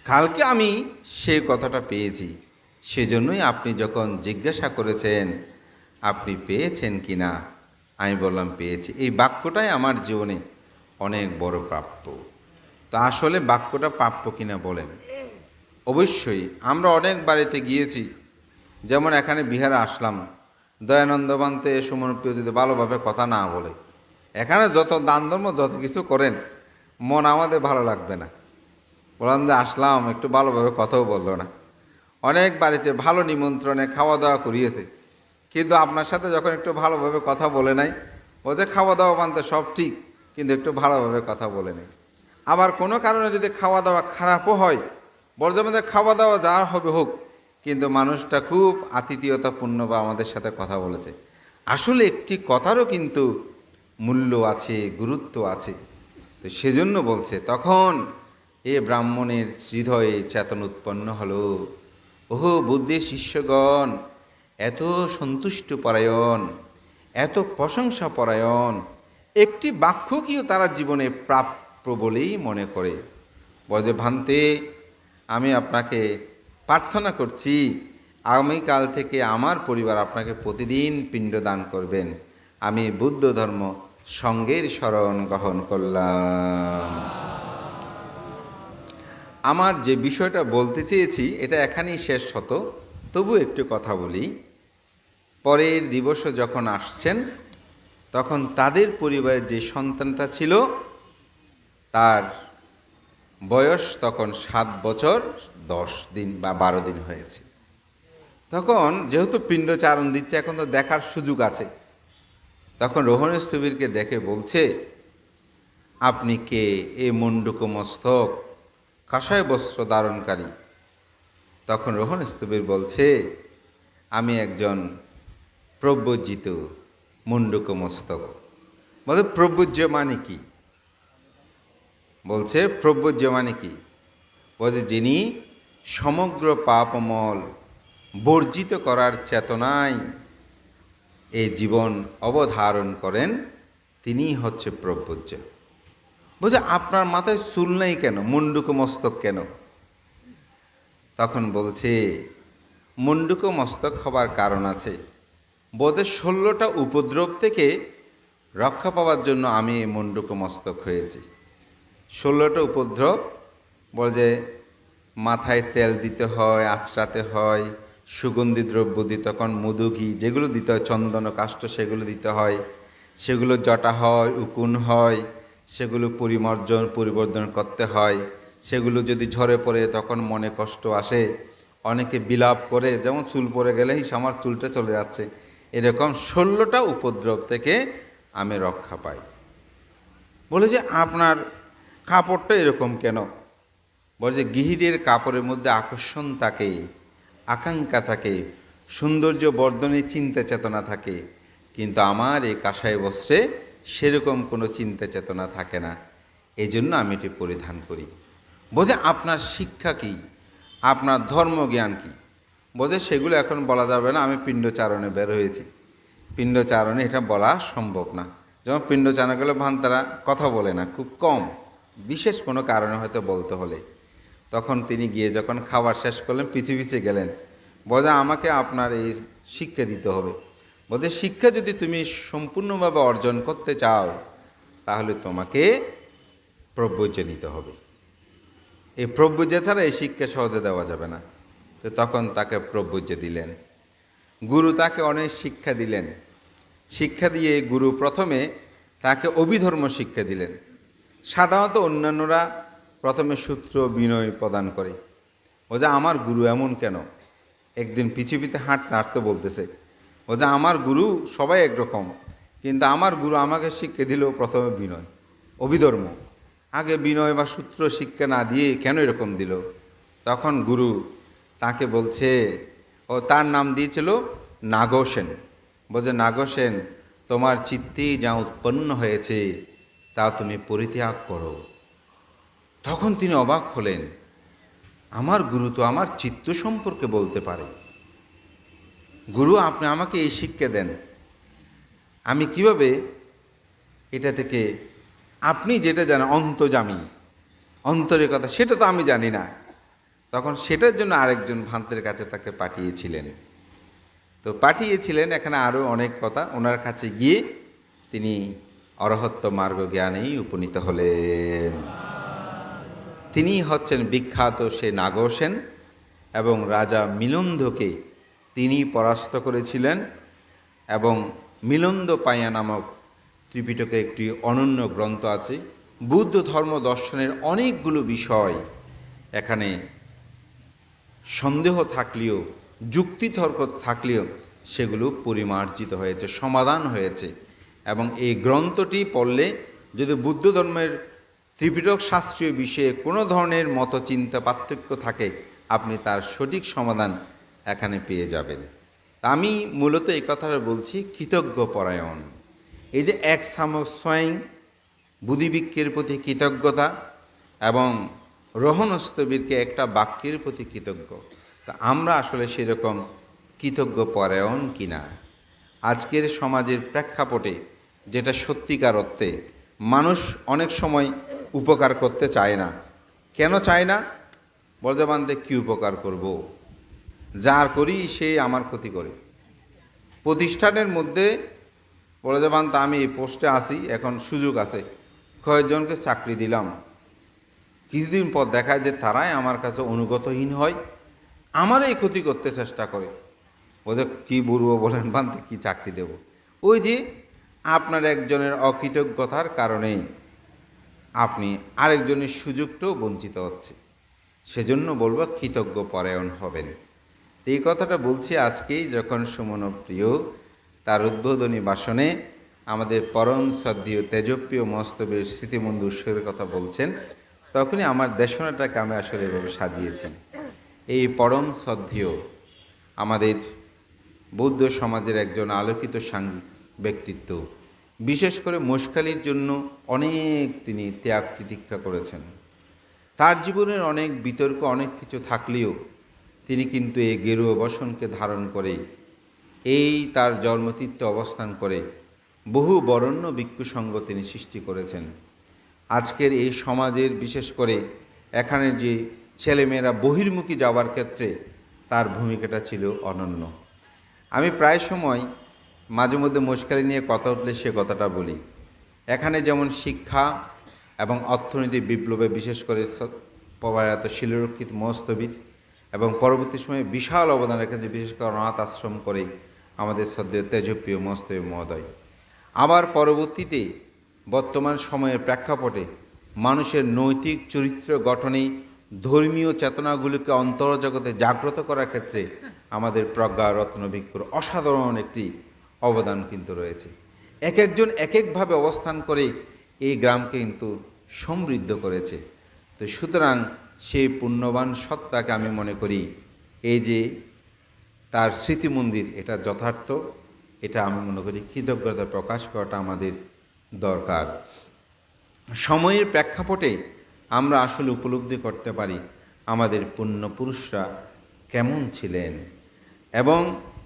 কালকে আমি সেই কথাটা পেয়েছি। সেজন্যই আপনি যখন জিজ্ঞাসা করেছেন আপনি পেয়েছেন কি না, আমি বললাম পেয়েছি। এই বাক্যটাই আমার জীবনে অনেক বড় প্রাপ্য। তা আসলে বাক্যটা প্রাপ্য কিনা বলেন? অবশ্যই। আমরা অনেক বাড়িতে গিয়েছি, যেমন এখানে বিহারে আসলাম, দয়ানন্দ বান্তে সুমনপ্রিয় যদি ভালোভাবে কথা না বলে, এখানে যত দান ধর্ম যত কিছু করেন, মন আমাদের ভালো লাগবে না। বললাম যে আসলাম, একটু ভালোভাবে কথাও বললো না। অনেক বাড়িতে ভালো নিমন্ত্রণে খাওয়া দাওয়া করিয়েছে, কিন্তু আপনার সাথে যখন একটু ভালোভাবে কথা বলে নাই, ওদের খাওয়া দাওয়া বানতে সব ঠিক, কিন্তু একটু ভালোভাবে কথা বলে নেই। আবার কোনো কারণে যদি খাওয়া দাওয়া খারাপও হয়, বর্জমানে খাওয়া দাওয়া যা হবে হোক, কিন্তু মানুষটা খুব আতিথেয়তাপূর্ণ বা আমাদের সাথে কথা বলেছে। আসলে একটি কথারও কিন্তু মূল্য আছে, গুরুত্ব আছে। তো সেজন্য বলছে, তখন এ ব্রাহ্মণের হৃদয়ে চেতন উৎপন্ন হলো, ওহো বুদ্ধির শিষ্যগণ এত সন্তুষ্ট পরায়ণ, এত প্রশংসা পরায়ণ, একটি বাক্যকেও তারা জীবনে প্রাপ্য বলেই মনে করে। বলে ভান্তে, আমি আপনাকে প্রার্থনা করছি আগামীকাল থেকে আমার পরিবার আপনাকে প্রতিদিন পিণ্ডদান করবেন। আমি বুদ্ধ ধর্ম সঙ্গের শরণ গ্রহণ করলাম। আমার যে বিষয়টা বলতে চেয়েছি এটা এখানেই শেষ হতো, তবু একটু কথা বলি। পরের দিবসও যখন আসছেন তখন তাদের পরিবারের যে সন্তানটা ছিল তার বয়স তখন 7 বছর 10 দিন বা 12 দিন হয়েছে। তখন যেহেতু পিণ্ডচারণ দিচ্ছে, এখন তো দেখার সুযোগ আছে। তখন রোহন স্থবিরকে দেখে বলছে, আপনি কে? এ মুন্ডুক মস্তক, কাষায় বস্ত্র ধারণকারী। তখন রোহন স্থবির বলছে, আমি একজন প্রব্রজিত মুন্ডুক মস্তক। বলে প্রব্রজ্য মানে কি? বলছে প্রব্রজ্য মানে কি? বলছে যিনি সমগ্র পাপমল বর্জিত করার চেতনায় এই জীবন অবধারণ করেন, তিনিই হচ্ছে প্রব্রজ্য। বলছে আপনার মাথায় চুল নেই কেন, মুন্ডুক মস্তক কেন? তখন বলছে মুন্ডুক মস্তক হবার কারণ আছে। বোধে 16টা উপদ্রব থেকে রক্ষা পাওয়ার জন্য আমি এই মুন্ডুক মস্তক হয়েছি। 16টা উপদ্রব বলছে মাথায় তেল দিতে হয়, আঁচড়াতে হয়, সুগন্ধি দ্রব্য দিতে, তখন মধু ঘি যেগুলো দিতে হয়, চন্দন কাষ্ঠ সেগুলো দিতে হয়, সেগুলো জটা হয়, উকুন হয়, সেগুলো পরিবর্ধন করতে হয়। সেগুলো যদি ঝরে পড়ে তখন মনে কষ্ট আসে, অনেকে বিলাপ করে, যেমন চুল পড়ে গেলেই আমার চুলটা চলে যাচ্ছে, এরকম 16টা উপদ্রব থেকে আমি রক্ষা পাই। বলে যে আপনার কাপড়টা এরকম কেন? বলে যে গৃহীদের কাপড়ের মধ্যে আকর্ষণ থাকে, আকাঙ্ক্ষা থাকে, সৌন্দর্য বর্ধনের চিন্তা চেতনা থাকে, কিন্তু আমার এই কাঁসাই বস্ত্রে সেরকম কোনো চিন্তা চেতনা থাকে না, এই জন্য আমি এটি পরিধান করি। বোঝে আপনার শিক্ষা কি, আপনার ধর্মজ্ঞান কি? বোঝে সেগুলো এখন বলা যাবে না, আমি পিণ্ডচারণে বের হয়েছি। পিণ্ডচারণে এটা বলা সম্ভব না। যেমন পিণ্ডচারণে গেলে ভান্তারা কথা বলে না, খুব কম, বিশেষ কোনো কারণে হয়তো বলতে হলে। তখন তিনি গিয়ে যখন খাবার শেষ করলেন, পিছিয়ে গেলেন। বোঝা আমাকে আপনার এই শিক্ষা দিতে হবে। বলতে শিক্ষা যদি তুমি সম্পূর্ণভাবে অর্জন করতে চাও তাহলে তোমাকে প্রব্রজ্য নিতে হবে। এই প্রব্রজ্য ছাড়া এই শিক্ষা সহজে দেওয়া যাবে না। তো তখন তাকে প্রব্রজ্য দিলেন। গুরু তাকে অনেক শিক্ষা দিলেন। শিক্ষা দিয়ে গুরু প্রথমে তাকে অভিধর্ম শিক্ষা দিলেন। সাধারণত অন্যান্যরা প্রথমে সূত্র বিনয় প্রদান করে। ও যে আমার গুরু এমন কেন? একদিন পৃথিবীতে হাঁটতে বলতেছে, ও যে আমার গুরু সবাই একরকম, কিন্তু আমার গুরু আমাকে শিক্ষা দিল প্রথমে বিনয়, অভিধর্ম। আগে বিনয় বা সূত্র শিক্ষা না দিয়ে কেন এরকম দিল? তখন গুরু তাকে বলছে, ও তার নাম দিয়েছিল নাগসেন। বলছে নাগসেন, তোমার চিত্তেই যা উৎপন্ন হয়েছে তা তুমি পরিত্যাগ করো। তখন তিনি অবাক হলেন, আমার গুরু তো আমার চিত্ত সম্পর্কে বলতে পারে। গুরু আপনি আমাকে এই শিক্ষা দেন, আমি কিভাবে এটা থেকে, আপনি যেটা জানেন অন্তর্যামী, অন্তরের কথা, সেটা তো আমি জানি না। তখন সেটার জন্য আরেকজন ভান্তের কাছে তাকে পাঠিয়েছিলেন। তো পাঠিয়েছিলেন, এখানে আরও অনেক কথা। ওনার কাছে গিয়ে তিনি অরহত্ব মার্গ জ্ঞানেই উপনীত হলেন। তিনি হচ্ছেন বিখ্যাত সে নাগসেন, এবং রাজা মিলন্দকে তিনি পরাস্ত করেছিলেন। এবং মিলন্দ পাইয়া নামক ত্রিপিটকের একটি অনন্য গ্রন্থ আছে। বুদ্ধ ধর্ম দর্শনের অনেকগুলো বিষয় এখানে সন্দেহ থাকলেও, যুক্তিতর্ক থাকলেও সেগুলো পরিমার্জিত হয়েছে, সমাধান হয়েছে। এবং এই গ্রন্থটি পড়লে যদি বুদ্ধ ধর্মের ত্রিপিটক শাস্ত্রীয় বিষয়ে কোনো ধরনের মতচিন্তা পার্থক্য থাকে, আপনি তার সঠিক সমাধান এখানে পেয়ে যাবেন। আমি মূলত এই কথাটা বলছি কৃতজ্ঞ পরায়ণ। এই যে এক শামক স্বয়ং বুদ্ধিবৃক্ষের প্রতি কৃতজ্ঞতা এবং রোহনস্থবিরকে একটা বাক্যের প্রতি কৃতজ্ঞ। তা আমরা আসলে সেরকম কৃতজ্ঞ পরায়ণ কিনা? আজকের সমাজের প্রেক্ষাপটে যেটা সত্যিকার অর্থে মানুষ অনেক সময় উপকার করতে চায় না। কেন চায় না? বর্জবান্ধে কী উপকার করব? যার করি সে আমার ক্ষতি করে। প্রতিষ্ঠানের মধ্যে বলে যাবান তা আমি এই পোস্টে আসি, এখন সুযোগ আছে, কয়েকজনকে চাকরি দিলাম, কিছুদিন পর দেখায় যে তারাই আমার কাছে অনুগতহীন হয়, আমার এই ক্ষতি করতে চেষ্টা করে। ওদের কী বলবো বলেন, বানতে কী চাকরি দেব? ওই যে আপনার একজনের অকৃতজ্ঞতার কারণেই আপনি আরেকজনের সুযোগটাও বঞ্চিত হচ্ছে। সেজন্য বলবো কৃতজ্ঞ পরায়ণ হবেন। এই কথাটা বলছি আজকেই, যখন সুমনপ্রিয় তার উদ্বোধনী ভাষণে আমাদের পরম শ্রদ্ধেয় তেজপ্রিয় মস্তবের স্মৃতিমন্ধু উৎসবের কথা বলছেন, তখনই আমার দেশনাটাকে আমি আসলে এভাবে সাজিয়েছি। এই পরম শ্রদ্ধেয় আমাদের বৌদ্ধ সমাজের একজন আলোকিত সাংঘিক ব্যক্তিত্ব, বিশেষ করে মোষখালির জন্য অনেক তিনি ত্যাগ তিতিক্ষা করেছেন। তার জীবনের অনেক বিতর্ক, অনেক কিছু থাকলেও তিনি কিন্তু এই গেরুয়া বসনকে ধারণ করে, এই তার জন্মতীর্থে অবস্থান করে বহু বরেণ্য ভিক্ষু সংঘ তিনি সৃষ্টি করেছেন। আজকের এই সমাজের, বিশেষ করে এখানে যে ছেলেমেয়েরা বহির্মুখী যাওয়ার ক্ষেত্রে তার ভূমিকাটা ছিল অনন্য। আমি প্রায় সময় মাঝে মধ্যে মোষখালি নিয়ে কথা উঠলে সে কথাটা বলি। এখানে যেমন শিক্ষা এবং অর্থনৈতিক বিপ্লবে বিশেষ করে প্রয়াত শিলরক্ষিত মস্তবিদ এবং পরবর্তী সময়ে বিশাল অবদান রেখেছে, বিশেষ করে অনাথ আশ্রম করে আমাদের শ্রদ্ধেয় তেজপ্রিয় মস্তবী মহোদয়। আবার পরবর্তীতে বর্তমান সময়ের প্রেক্ষাপটে মানুষের নৈতিক চরিত্র গঠনে ধর্মীয় চেতনাগুলিকে অন্তর্জগতে জাগ্রত করার ক্ষেত্রে আমাদের প্রজ্ঞারত্ন ভিক্ষুর অসাধারণ একটি অবদান কিন্তু রয়েছে। এক একজন এক একভাবে অবস্থান করে এই গ্রামকে কিন্তু সমৃদ্ধ করেছে। তো সুতরাং সেই পুণ্যবান সত্তাকে আমি মনে করি এই যে তার স্মৃতি মন্দির, এটা যথার্থ, এটা আমি মনে করি কৃতজ্ঞতা প্রকাশ করাটা আমাদের দরকার। সময়ের প্রেক্ষাপটে আমরা আসলে উপলব্ধি করতে পারি আমাদের পুণ্যপুরুষরা কেমন ছিলেন, এবং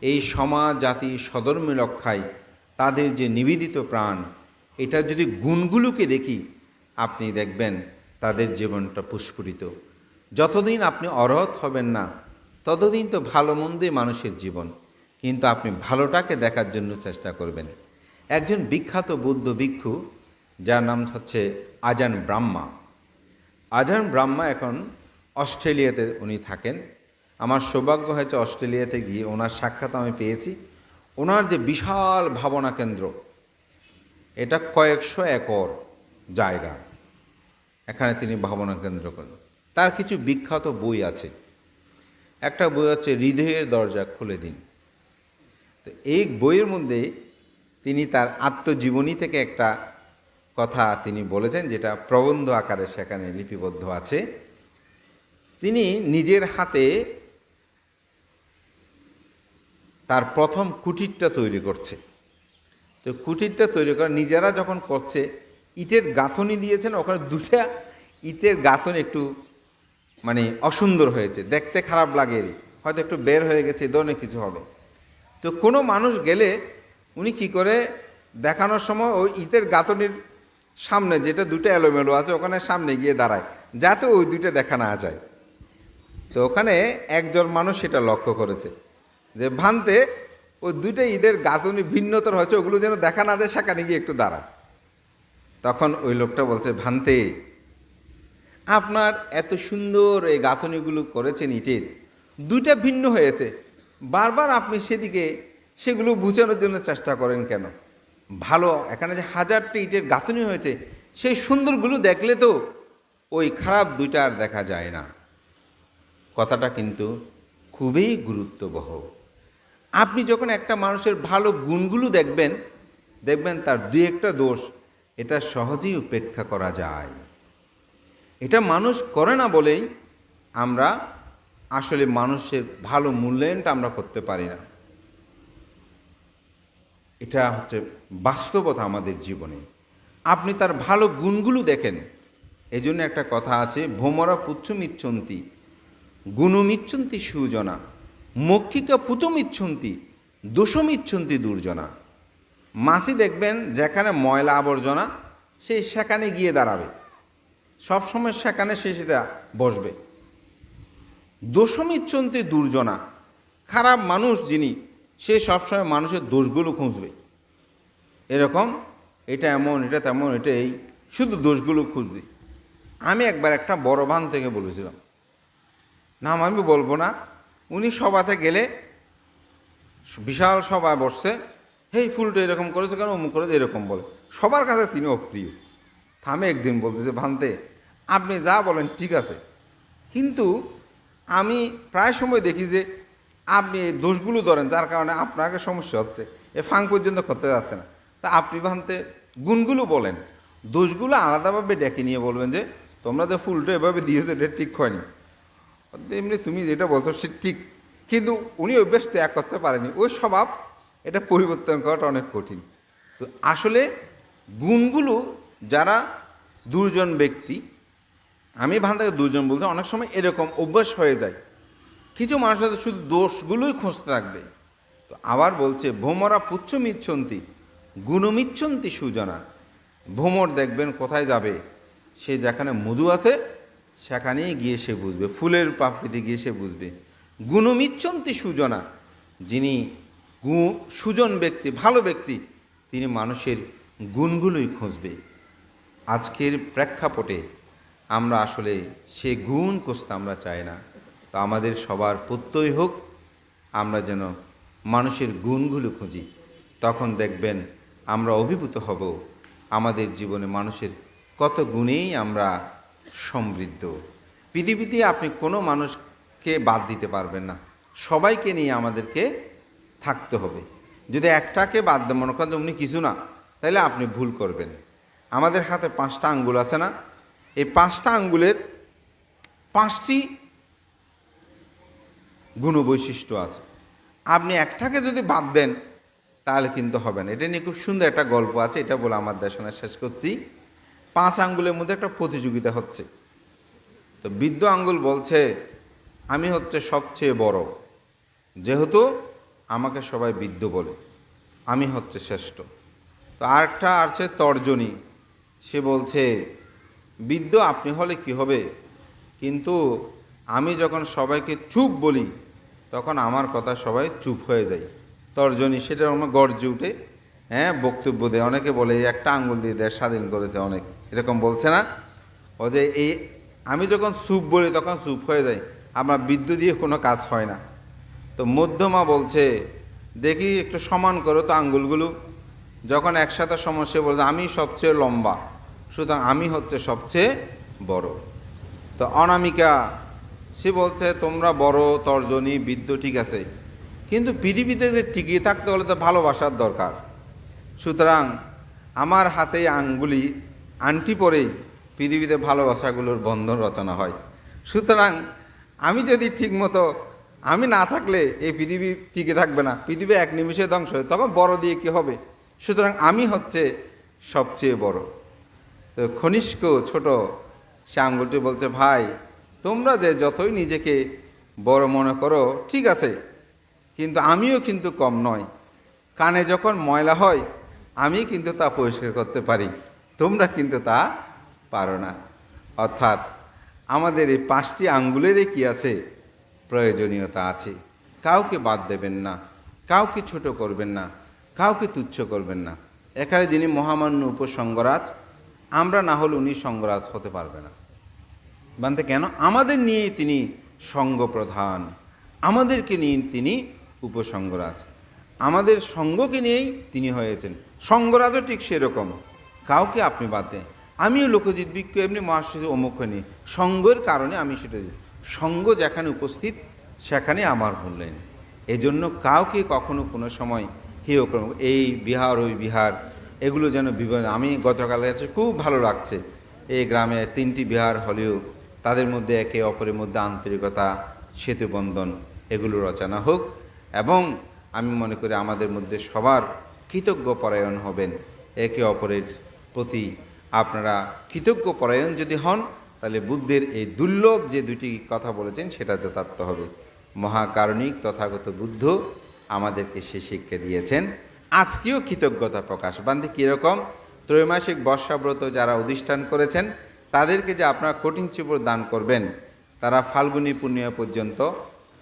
এই সমাজ জাতি সধর্মী রক্ষায় তাদের যে নিবেদিত প্রাণ, এটা যদি গুণগুলোকে দেখি আপনি দেখবেন তাদের জীবনটা পুষ্পরিত। যতদিন আপনি অরহত হবেন না ততদিন তো ভালো মন্দে মানুষের জীবন, কিন্তু আপনি ভালোটাকে দেখার জন্য চেষ্টা করবেন। একজন বিখ্যাত বৌদ্ধ ভিক্ষু যার নাম হচ্ছে আজান ব্রাহ্মা। আজান ব্রাহ্মা এখন অস্ট্রেলিয়াতে উনি থাকেন। আমার সৌভাগ্য হয়েছে অস্ট্রেলিয়াতে গিয়ে ওনার সাক্ষাৎ আমি পেয়েছি। ওনার যে বিশাল ভাবনা কেন্দ্র, এটা কয়েকশো একর জায়গা, এখানে তিনি ভাবনা কেন্দ্র করেন। তার কিছু বিখ্যাত বই আছে। একটা বই হচ্ছে হৃদয়ের দরজা খুলে দিন। তো এই বইয়ের মধ্যে তিনি তার আত্মজীবনী থেকে একটা কথা তিনি বলেছেন, যেটা প্রবন্ধ আকারে সেখানে লিপিবদ্ধ আছে। তিনি নিজের হাতে তার প্রথম কুটিরটা তৈরি করছে। তো কুটিরটা তৈরি করা নিজেরা যখন করছে, ইটের গাঁথনি দিয়েছেন, ওখানে দুটা ইটের গাঁথনি একটু মানে অসুন্দর হয়েছে, দেখতে খারাপ লাগে, হয়তো একটু বের হয়ে গেছে, এই ধরনের কিছু হবে। তো কোনো মানুষ গেলে উনি কি করে দেখানোর সময় ওই ইটের গাঁথনির সামনে যেটা দুটো এলোমেলো আছে ওখানে সামনে গিয়ে দাঁড়ায়, যাতে ওই দুটো দেখা না যায়। তো ওখানে একজন মানুষ সেটা লক্ষ্য করেছে যে ভান্তে ওই দুটো ঈদের গাঁথনি ভিন্নতর হয়েছে, ওগুলো যেন দেখা না যায়, সেখানে গিয়ে একটু দাঁড়ায়। তখন ওই লোকটা বলছে, ভান্তে আপনার এত সুন্দর এই গাঁথনিগুলো করেছেন ইটের, দুইটা ভিন্ন হয়েছে, বারবার আপনি সেদিকে সেগুলো বুঝানোর জন্য চেষ্টা করেন কেন? ভালো, এখানে যে হাজারটি ইটের গাঁথনি হয়েছে, সেই সুন্দরগুলো দেখলে তো ওই খারাপ দুইটা আর দেখা যায় না। কথাটা কিন্তু খুবই গুরুত্ববহ। আপনি যখন একটা মানুষের ভালো গুণগুলো দেখবেন, দেখবেন তার দুই একটা দোষ এটা সহজেই উপেক্ষা করা যায়। এটা মানুষ করে না বলেই আমরা আসলে মানুষের ভালো মূল্যায়নটা আমরা করতে পারি না। এটা হচ্ছে বাস্তবতা আমাদের জীবনে। আপনি তার ভালো গুণগুলো দেখেন। এই জন্য একটা কথা আছে, ভোমরা পুচ্ছমিচ্ছন্তি গুণমিচ্ছন্তি সুজনা, মক্ষিকা পুতমিচ্ছন্তি দোষমিচ্ছন্তি দুর্জনা। মাছি দেখবেন যেখানে ময়লা আবর্জনা সে সেখানে গিয়ে দাঁড়াবে, সবসময় সেখানে সে সেটা বসবে। দোষমিচ্ছন্তি দুর্জনা, খারাপ মানুষ যিনি, সে সবসময় মানুষের দোষগুলো খুঁজবে, এরকম এটা এমন, এটা তেমন, এটা এই, শুধু দোষগুলো খুঁজবে। আমি একবার একটা বড় ভান থেকে বলেছিলাম, নাম আমি বলবো না, উনি সভাতে গেলে, বিশাল সভায় বসছে, হেই ফুলটা এরকম করেছে কেন, অমুক করেছে, এরকম বলে, সবার কাছে তিনি অপ্রিয়। থামে একদিন বলতেছে, ভানতে আপনি যা বলেন ঠিক আছে, কিন্তু আমি প্রায় সময় দেখি যে আপনি এই দোষগুলো ধরেন, যার কারণে আপনাকে সমস্যা হচ্ছে, এ ফাং পর্যন্ত করতে যাচ্ছে না। তা আপনি ভানতে গুণগুলো বলেন, দোষগুলো আলাদাভাবে ডেকে নিয়ে বলবেন যে তোমরা যে ফুলটা এভাবে দিয়েছো এটা ঠিক হয়নি, এমনি তুমি যেটা বলতো সে ঠিক, কিন্তু উনি অভ্যাস ত্যাগ করতে পারেনি, ওই স্বভাব এটা পরিবর্তন করাটা অনেক কঠিন। তো আসলে গুণগুলো যারা দুজন ব্যক্তি, আমি ভান্তাকে দুজন বলতে অনেক সময় এরকম অভ্যাস হয়ে যায়, কিছু মানুষের শুধু দোষগুলোই খুঁজতে থাকবে। তো আবার বলছে ভ্রমরা পুচ্ছ মিচ্ছন্তি গুণমিচ্ছন্তি সুজনা, ভ্রমর দেখবেন কোথায় যাবে, সে যেখানে মধু আছে সেখানেই গিয়ে সে বুঝবে, ফুলের পাপড়িতে গিয়ে সে বুঝবে। গুণমিচ্ছন্তি সুজনা, যিনি সুজন ব্যক্তি, ভালো ব্যক্তি, তিনি মানুষের গুণগুলোই খুঁজবে। আজকের প্রেক্ষাপটে আমরা আসলে সে গুণ খুঁজতে আমরা চাই না। তো আমাদের সবার প্রত্যয় হোক আমরা যেন মানুষের গুণগুলো খুঁজি, তখন দেখবেন আমরা অভিভূত হব, আমাদের জীবনে মানুষের কত গুণেই আমরা সমৃদ্ধ। পৃথিবীতে আপনি কোনো মানুষকে বাদ দিতে পারবেন না, সবাইকে নিয়ে আমাদেরকে থাকতে হবে। যদি একটাকে বাদ দেন, মনে করেন উনি কিছু না, তাহলে আপনি ভুল করবেন। আমাদের হাতে 5টা আঙ্গুল আছে না, এই 5টা আঙ্গুলের 5টি গুণবৈশিষ্ট্য আছে, আপনি একটাকে যদি বাদ দেন তাহলে কিন্তু হবে না। এটা নিয়ে খুব সুন্দর একটা গল্প আছে, এটা বলে আমার দেশনা শেষ করছি। 5 আঙ্গুলের মধ্যে একটা প্রতিযোগিতা হচ্ছে। তো বৃদ্ধ আঙ্গুল বলছে আমি হচ্ছে সবচেয়ে বড়, যেহেতু আমাকে সবাই বৃদ্ধ বলে, আমি হচ্ছে শ্রেষ্ঠ। তো আরেকটা আছে তর্জনী, সে বলছে বৃদ্ধ আপনি হলে কি হবে, কিন্তু আমি যখন সবাইকে চুপ বলি তখন আমার কথা সবাই চুপ হয়ে যায়। তর্জনী সেটা আমার গর্জে উঠে, হ্যাঁ, বক্তব্য দেয়, অনেকে বলে এই একটা আঙ্গুল দিয়ে দেশ স্বাধীন করেছে, অনেক এরকম বলছে না, ও যে এই আমি যখন চুপ বলি তখন চুপ হয়ে যায়, আমার বৃদ্ধ দিয়ে কোনো কাজ হয় না। তো মধ্যমা বলছে দেখি একটু সমান করো তো আঙ্গুলগুলো, যখন একসাথে সমস্যা বলছে আমি সবচেয়ে লম্বা, সুতরাং আমি হচ্ছে সবচেয়ে বড়। তো অনামিকা সে বলছে তোমরা বড়, তর্জনী, বৃদ্ধ ঠিক আছে, কিন্তু পৃথিবীতে যে টিকিয়ে থাকতে হলে তো ভালোবাসার দরকার, সুতরাং আমার হাতে আঙ্গুলি আংটি পরেই পৃথিবীতে ভালোবাসাগুলোর বন্ধন রচনা হয়। সুতরাং আমি যদি ঠিকমতো আমি না থাকলে এই পৃথিবী টিকে থাকবে না, পৃথিবী এক নিমিষে ধ্বংস হয়, তখন বড় দিয়ে কি হবে, সুতরাং আমি হচ্ছে সবচেয়ে বড়। তো কনিষ্ক ছোট সে আঙ্গুলটি বলছে ভাই তোমরা যে যতই নিজেকে বড় মনে করো ঠিক আছে, কিন্তু আমিও কিন্তু কম নয়, কানে যখন ময়লা হয় আমি কিন্তু তা পরিষ্কার করতে পারি, তোমরা কিন্তু তা পারো না। অর্থাৎ আমাদের এই 5টি আঙ্গুলেরই কি আছে, প্রয়োজনীয়তা আছে। কাউকে বাদ দেবেন না, কাউকে ছোট করবেন না, কাউকে তুচ্ছ করবেন না। এখানে যিনি মহামান্য উপসংগরাজ, আমরা না হলে উনি সঙ্গরাজ হতে পারবে না। বানতে কেন, আমাদের নিয়ে তিনি সঙ্গপ্রধান, আমাদেরকে নিয়ে তিনি উপসংগরাজ, আমাদের সঙ্গকে নিয়েই তিনি হয়েছেন সঙ্গরাজও। ঠিক সেরকম কাউকে আপনি বাদ দেন, আমিও লোকজিৎ বিজ্ঞ এমনি মহাশয় অমুক হয়নি, সঙ্গের কারণে আমি সেটা, সঙ্গ যেখানে উপস্থিত সেখানে আমার মূল্যায়ন। এজন্য কাউকে কখনো কোনো সময় হেয় করব, এই বিহার ওই বিহার এগুলো যেন বিভাগ। আমি গতকাল কাছে খুব ভালো লাগছে, এই গ্রামে 3টি বিহার হলেও তাদের মধ্যে একে অপরের মধ্যে আন্তরিকতা, সেতুবন্ধন এগুলো রচনা হোক, এবং আমি মনে করি আমাদের মধ্যে সবার কৃতজ্ঞ পরায়ণ হবেন, একে অপরের প্রতি আপনারা কৃতজ্ঞ পরায়ণ যদি হন তাহলে বুদ্ধের এই দুর্লভ যে 2টি কথা বলেছেন সেটা যথার্থ হবে। মহাকারণিক তথাগত বুদ্ধ আমাদেরকে সে শিক্ষা দিয়েছেন। আজকেও কৃতজ্ঞতা প্রকাশ। বান্ধে কীরকম, ত্রৈমাসিক বর্ষাব্রত যারা অধিষ্ঠান করেছেন তাদেরকে যে আপনারা কঠিন চিপড় দান করবেন, তারা ফাল্গুনী পূর্ণিমা পর্যন্ত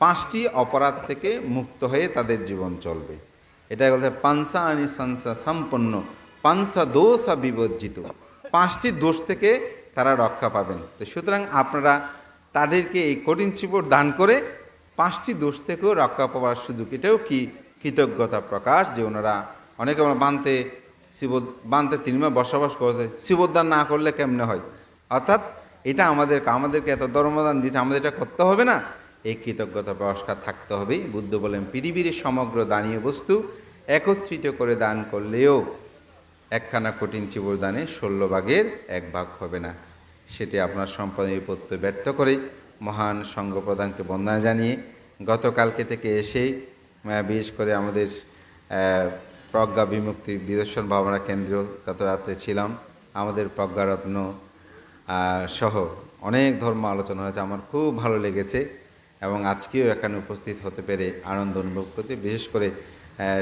5টি অপরাধ থেকে মুক্ত হয়ে তাদের জীবন চলবে। এটাই বলতে পাঞ্চা আনি সংসা সম্পন্ন, পাঞ্চা দোষা বিবর্জিত, 5টি দোষ থেকে তারা রক্ষা পাবেন। তো সুতরাং আপনারা তাদেরকে এই কঠিন চিবর দান করে 5টি দোষ থেকেও রক্ষা পাওয়ার সুযোগ, এটাও কি কৃতজ্ঞতা প্রকাশ যে ওনারা অনেকে বানতে 3 মাস বসবাস করেছে, শিবদান না করলে কেমনে হয়, অর্থাৎ এটা আমাদেরকে এত ধর্মদান দিয়েছে, আমাদের এটা করতে হবে না, এই কৃতজ্ঞতা পুরস্কার থাকতে হবে। বুদ্ধ বলেন পৃথিবীর সমগ্র দানীয় বস্তু একত্রিত করে দান করলেও একখানা কঠিন চিবর দানে 16 ভাগের 1 ভাগ হবে না। সেটি আপনার সম্পাদনের পত্র ব্যর্থ করে মহান সংঘ প্রধানকে বন্দনা জানিয়ে গতকালকে থেকে এসে বিশেষ করে আমাদের প্রজ্ঞা বিমুক্তি বিদর্শন ভাবনা কেন্দ্র গত রাত্রে ছিলাম, আমাদের প্রজ্ঞারত্ন সহ অনেক ধর্ম আলোচনা হয়েছে, আমার খুব ভালো লেগেছে এবং আজকেও এখানে উপস্থিত হতে পেরে আনন্দ অনুভব করতে। বিশেষ করে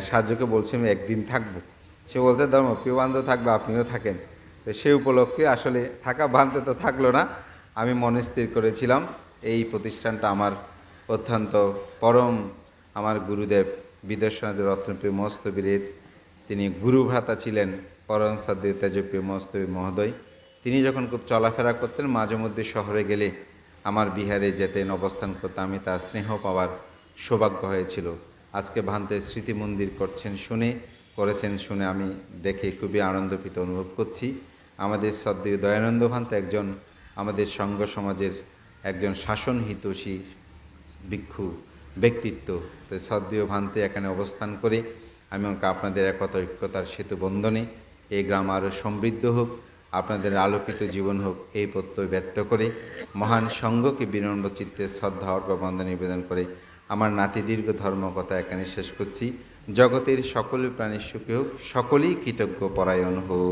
সাহায্যকে বলছি আমি একদিন থাকবো, সে বলতে ধর্ম প্রিয় বান্ধব থাকবে, আপনিও থাকেন। তো সেই উপলক্ষে আসলে থাকা বান্ধব তো থাকলো না, আমি মনে স্থির করেছিলাম এই প্রতিষ্ঠানটা আমার অত্যন্ত পরম আমার গুরুদেব বিদর্শনাথ রত্নপ্রিয় মস্তবীরের তিনি গুরু ভ্রাতা ছিলেন, পরম শ্রদ্ধেয় তেজপ্রিয় মস্তবীর মহোদয়। তিনি যখন খুব চলাফেরা করতেন মাঝে মধ্যে শহরে গেলে আমার বিহারে যেতেন, অবস্থান করতে আমি তার স্নেহ পাওয়ার সৌভাগ্য হয়েছিল। আজকে ভান্তের স্মৃতি মন্দির করেছেন শুনে আমি দেখে খুবই আনন্দপিত অনুভব করছি। আমাদের শ্রদ্ধেয় দয়ানন্দ ভান্তে একজন আমাদের সংঘ সমাজের একজন শাসন হিতৈষী ভিক্ষু ব্যক্তিত্ব। তো শ্রদ্ধেয় ভান্তে এখানে অবস্থান করে আমি আপনাদের একতা ঐক্যতার সেতু বন্ধনে এই গ্রাম আরও সমৃদ্ধ হোক, আপনাদের আলোকিত জীবন হোক, এই প্রত্যয় ব্যক্ত করে মহান সংঘকে বিনম্র চিত্তে শ্রদ্ধা অর্ঘ্য বন্দনা নিবেদন করে আমার নাতি দীর্ঘ ধর্মকথা এখানে শেষ করছি। জগতের সকল প্রাণী সুখী হোক, সকলেই কৃতজ্ঞ পরায়ণ হোক।